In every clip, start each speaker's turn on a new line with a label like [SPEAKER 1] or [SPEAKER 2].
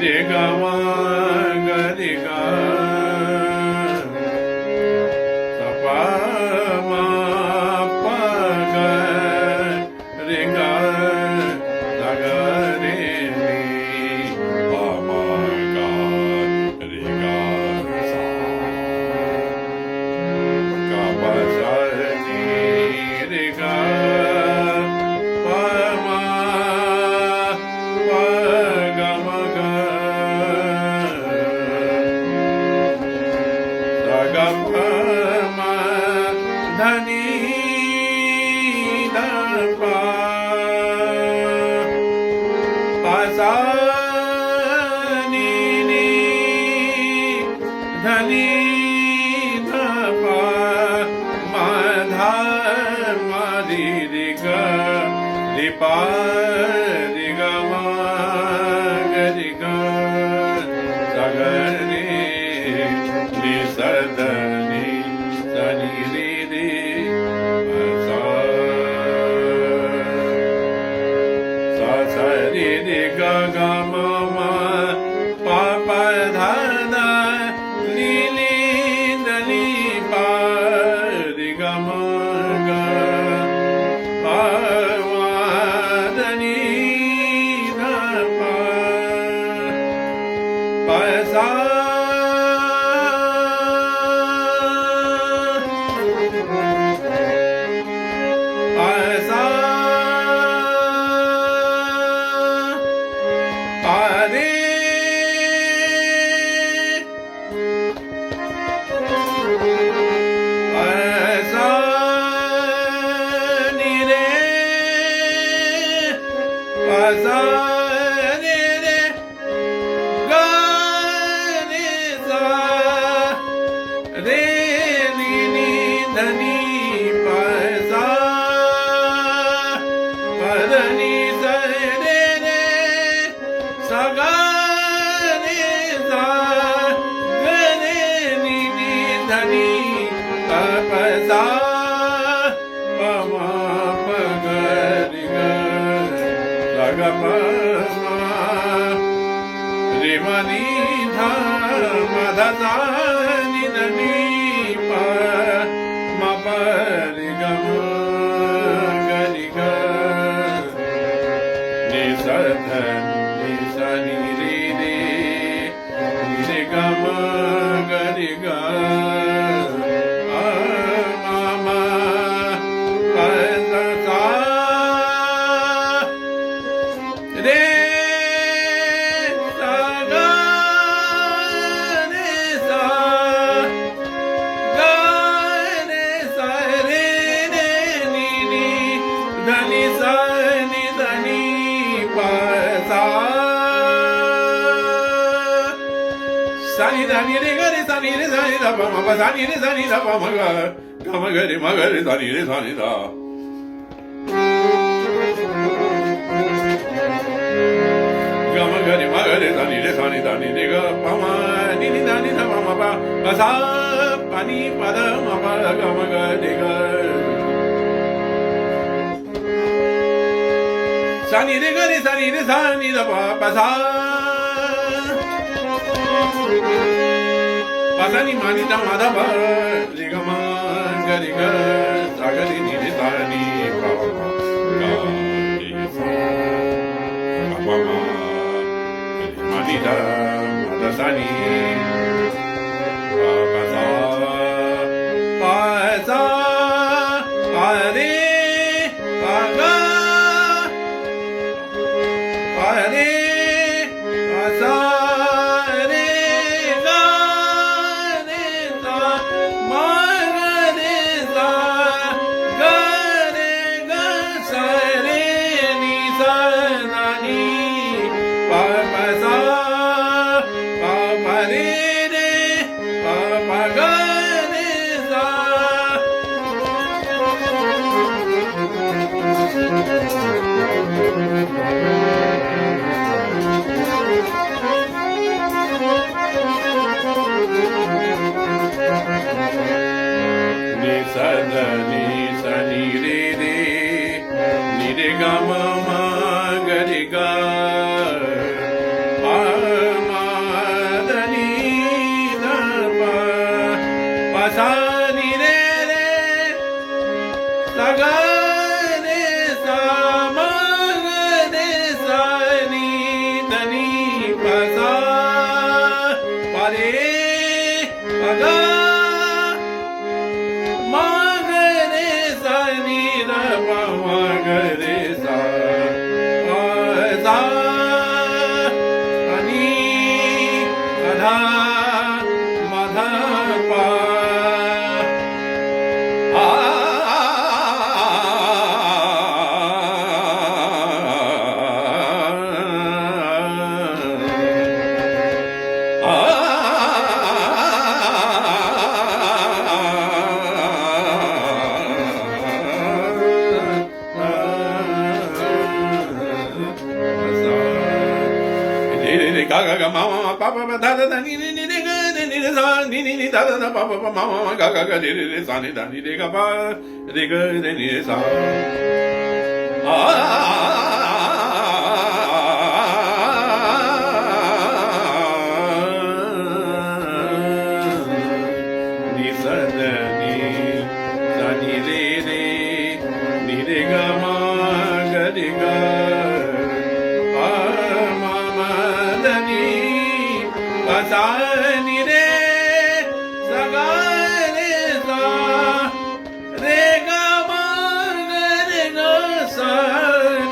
[SPEAKER 1] रे ग म ग रे ग स प म प ग रे ग ग रे नि प म ग रे ग सा ग प स नि रे ग प म प ग म ग स ग प म ध नि ध प प स नि नि ध नि ध प म ध म रि रि ग रि प रि ग म ग रि ग स ग रि रि स ध नि स नि रि रि स स स रि रि ग ग म म प प ध ध नि नि ध नि प रि ग म ग प म ध नि ध प प स प स प रे प स नि रे प स रे रे ग रे स रे नि नि ध नि प स प ध नि स रे रे स ग रे स ग रे नि नि ध नि प प स प म प ग रि ग स ग प म रे म नि ध म ध स नि ध नि प म प रि ग म ग रि ग नि स ध नि स नि रि रि नि रे ग म ग रि ग आ म म प स स रे स ग रे स ग रे स रे रे नि नि ध नि स नि ध नि प स स नि ध नि रे ग रे स नि रे स नि ध प म प स नि रे स नि ध प म ग ग म ग रे म ग रे स नि रे स नि ध ग म ग रे म ग रे स नि रे स नि ध नि रे ग प म नि नि ध नि ध प म प प स प नि प ध म प ग म ग रे ग स नि रे ग रे स नि रे स नि ध प प स प स नि म नि ध म ध प रे ग म ग रे ग स ग रे नि रे स नि प म ग रे स प म म नि ध म ध स नि प प स प स प रे प ग प रे प स रे ग रे स म ग रे स ग रे ग स रे नि स ध नि प प स प प रे रे प प ग रे स ni sa ध ni सा नि रे रे नि रे ग म म ग रे ग प धनी पसा पारे पगा मग रे सा नि र प मग रे सा सा आणि अधा मधा पा ga ga ga ma ma pa pa pa da da da ni ni ni ni ga ni ni sa ni ni ni da da da pa pa pa ma ma ga ga ga ni ni sa ni da ni ni ga pa ni ga ni ni sa ni sa da ni re re ni re ga ma ga re ga सा नि रे सगा रे सा रे गा मा रे ग सा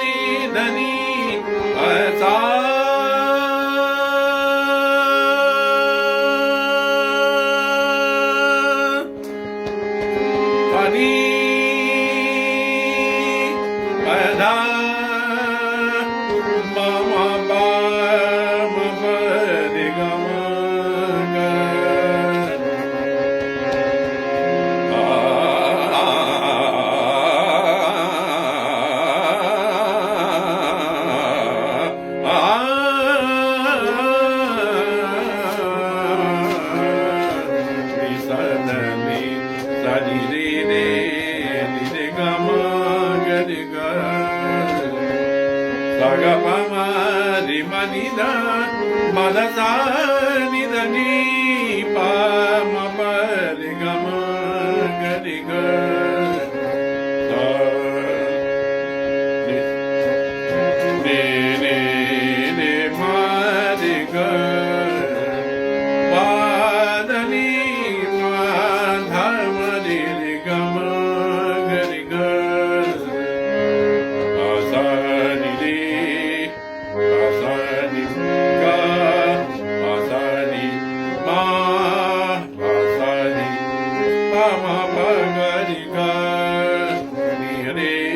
[SPEAKER 1] नि धनी सा पानी पधा मा मा Saga pama di manida madasa ni dani pa ma pa di gama gadi ga sa ni ni ni ma di ga pa dani ma dharma di gama gadi ga sa ni Asani ga, asani ma, asani ma ma pa ga di ga, ni re.